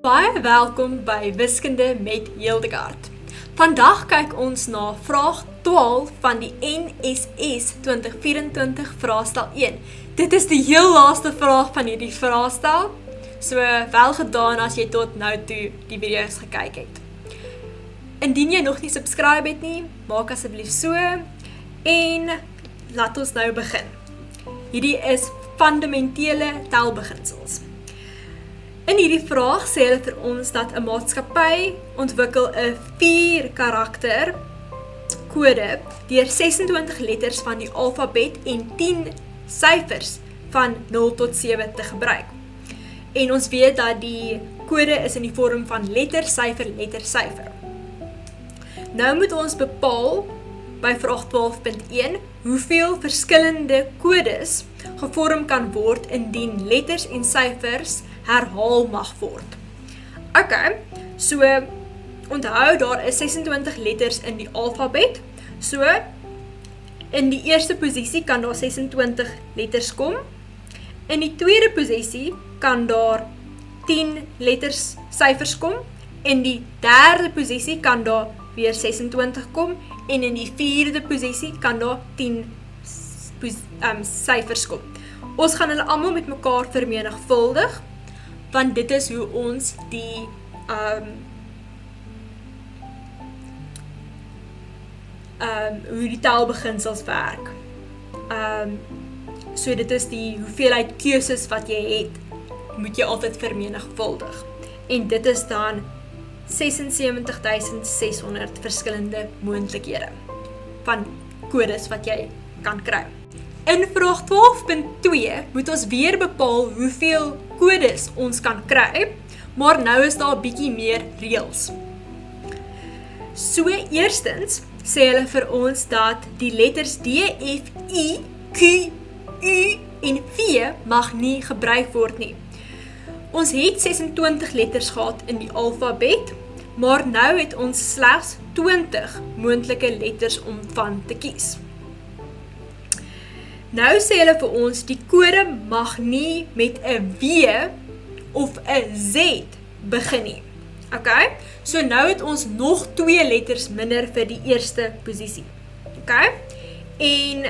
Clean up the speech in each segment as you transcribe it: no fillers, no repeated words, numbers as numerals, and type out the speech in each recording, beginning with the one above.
Baie welkom by Wiskunde met Hildegard. Vandag kyk ons na vraag 12 van die NSS 2024 vraestel 1. Dit is die heel laaste vraag van hierdie vraestel, so wel gedaan as jy tot nou toe die video's gekyk het. Indien jy nog nie subscribe het nie, maak asseblief so en laat ons nou begin. Hierdie is fundamentele telbeginsels. In hierdie vraag sê hulle vir ons dat 'n maatskappy ontwikkel 'n 4 karakter kode deur 26 letters van die alfabet en 10 syfers van 0 tot 7 te gebruik. En ons weet dat die kode is in die vorm van letter, syfer, letter, syfer. Nou moet ons bepaal by vraag 12.1 hoeveel verskillende kodes gevorm kan word indien letters en syfers herhaal mag word. Ok, so onthou daar is 26 letters in die alfabet, so in die eerste posisie kan daar 26 letters kom, in die tweede posisie kan daar 10 letters syfers kom, in die derde posisie kan daar weer 26 kom, en in die vierde posisie kan daar 10 syfers kom. Ons gaan hulle almal met mekaar vermenigvuldig, want dit is hoe ons die hoe die telbeginsels werk. So dit is die hoeveelheid keuses wat jy het, moet jy altyd vermenigvuldig. En dit is dan 76.600 verskillende moontlikhede van kodes wat jy kan kry. In vraag 12.2 moet ons weer bepaal hoeveel kodes ons kan kry, maar nou is daar 'n bietjie meer reëls. So eerstens sê hulle vir ons dat die letters D, F, I, Q, U en V mag nie gebruik word nie. Ons het 26 letters gehad in die alfabet, maar nou het ons slegs 20 moontlike letters om van te kies. Nou sê hulle vir ons, die kode mag nie met 'n W of 'n Z begin nie. Ok, so nou het ons nog 2 letters minder vir die eerste posisie. Ok, en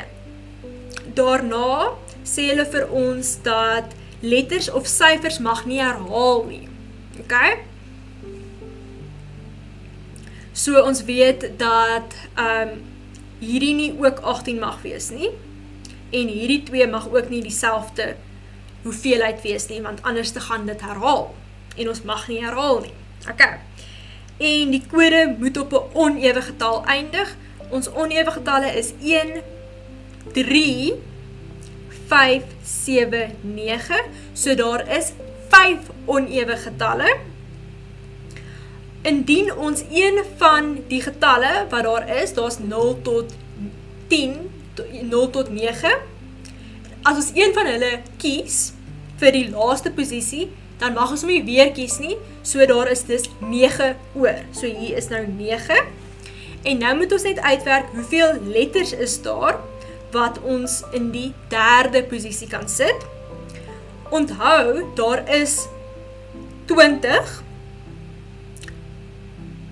daarna sê hulle vir ons dat letters of syfers mag nie herhaal nie. Ok, so ons weet dat hierdie nie ook 18 mag wees nie, en hierdie 2 mag ook nie dieselfde hoeveelheid wees nie, want anders te gaan dit herhaal, en ons mag nie herhaal nie. Ok, en die kode moet op 'n onewe getal eindig. Ons onewe getalle is 1, 3, 5, 7, 9, so daar is 5 onewe getalle. Indien ons een van die getalle wat daar is, daar's 0 tot 10, 0 tot 9, as ons een van hulle kies vir die laaste posisie, dan mag ons hom nie weer kies nie, so daar is dus 9 oor, so hier is nou 9, en nou moet ons net uitwerk hoeveel letters is daar, wat ons in die derde posisie kan sit. Onthou, daar is 20,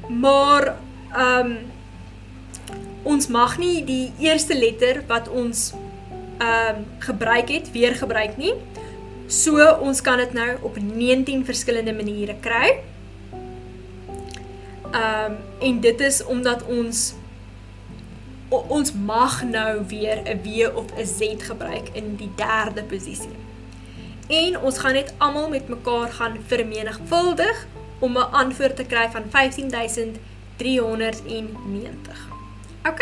maar ons mag nie die eerste letter wat ons gebruik het, weer gebruik nie. So ons kan dit nou op 19 verskillende maniere kry. En dit is omdat ons mag nou weer 'n W of 'n Z gebruik in die derde posisie. En ons gaan net almal met mekaar gaan vermenigvuldig om 'n antwoord te kry van 15.390. Ok,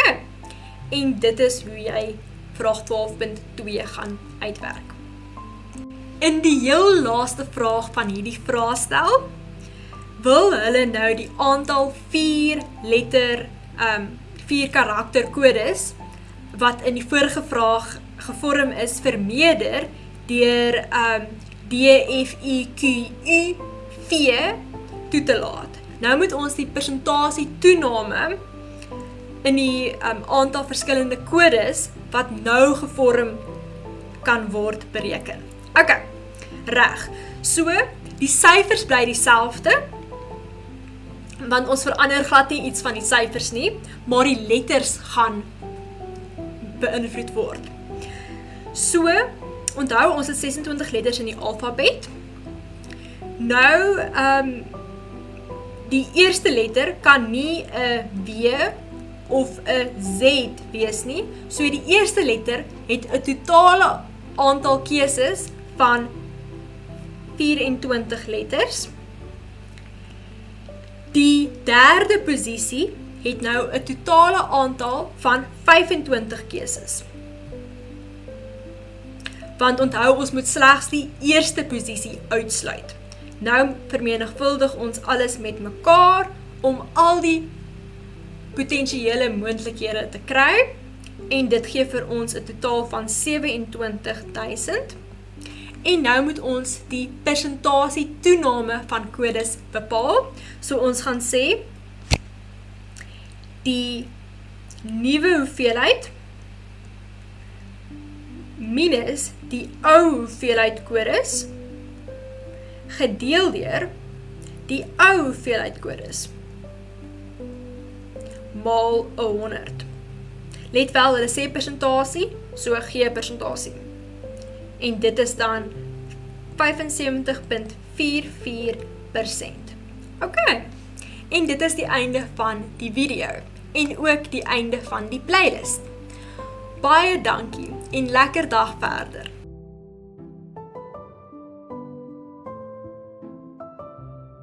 en dit is hoe jy vraag 12.2 gaan uitwerk. In die heel laaste vraag van hierdie vraestel, wil hulle nou die aantal 4 karakter kodes, wat in die vorige vraag gevorm is, vermeerder deur D, F, I, Q, U, V toe te laat. Nou moet ons die persentasie toename in die aantal verskillende kodes wat nou gevorm kan word bereken. Ok, Reg. So, die syfers bly dieselfde, want ons verander glad nie iets van die syfers nie, maar die letters gaan beïnvloed word. So, onthou ons het 26 letters in die alfabet. Nou, die eerste letter kan nie 'n W of 'n Z wees nie. So die eerste letter het 'n totale aantal keuses van 24 letters. Die derde posisie het nou 'n totale aantal van 25 keuses. Want onthou, ons moet slegs die eerste posisie uitsluit. Nou vermenigvuldig ons alles met mekaar om al die potensiële moontlikhede te kry, en dit gee vir ons 'n totaal van 27.000. En nou moet ons die persentasie toename van kodes bepaal. So ons gaan sê, die nuwe hoeveelheid minus die ou hoeveelheid kodes gedeel deur die ou hoeveelheid kodes maal 100. Let wel, hulle sê persentasie, so gee persentasie. En dit is dan 75.44%. Ok, en dit is die einde van die video, en ook die einde van die playlist. Baie dankie, en lekker dag verder.